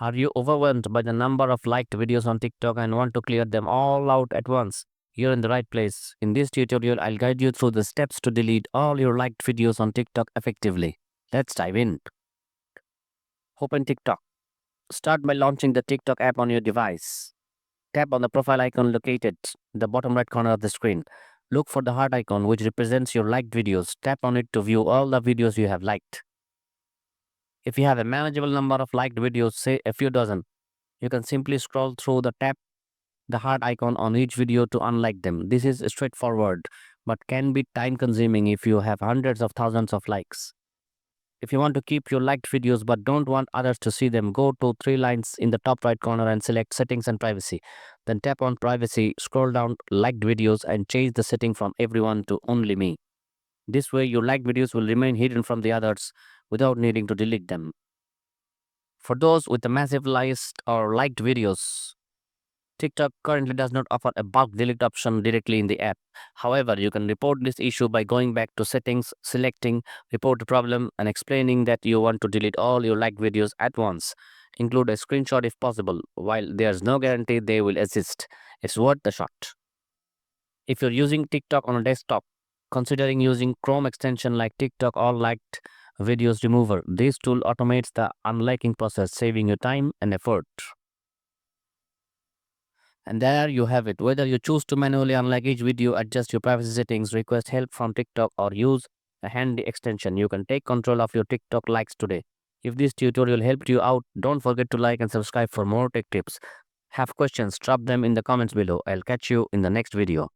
Are you overwhelmed by the number of liked videos on TikTok and want to clear them all out at once? You're in the right place. In this tutorial, I'll guide you through the steps to delete all your liked videos on TikTok effectively. Let's dive in. Open TikTok. Start by launching the TikTok app on your device. Tap on the profile icon located in the bottom right corner of the screen. Look for the heart icon which represents your liked videos. Tap on it to view all the videos you have liked. If you have a manageable number of liked videos, say a few dozen, you can simply scroll through the tap the heart icon on each video to unlike them. This is straightforward, but can be time consuming if you have hundreds of thousands of likes. If you want to keep your liked videos but don't want others to see them, go to three lines in the top right corner and select Settings and Privacy. Then tap on Privacy, scroll down Liked Videos and change the setting from Everyone to Only Me. This way, your liked videos will remain hidden from the others without needing to delete them. For those with a massive list or liked videos, TikTok currently does not offer a bulk delete option directly in the app. However, you can report this issue by going back to settings, selecting report problem, and explaining that you want to delete all your liked videos at once. Include a screenshot if possible. While there's no guarantee they will exist, it's worth the shot. If you're using TikTok on a desktop, considering using Chrome extension like TikTok All Liked Videos Remover. This tool automates the unliking process, saving you time and effort. And there you have it. Whether you choose to manually unlike each video, adjust your privacy settings, request help from TikTok, or use a handy extension, you can take control of your TikTok likes today. If this tutorial helped you out, don't forget to like and subscribe for more tech tips. Have questions? Drop them in the comments below. I'll catch you in the next video.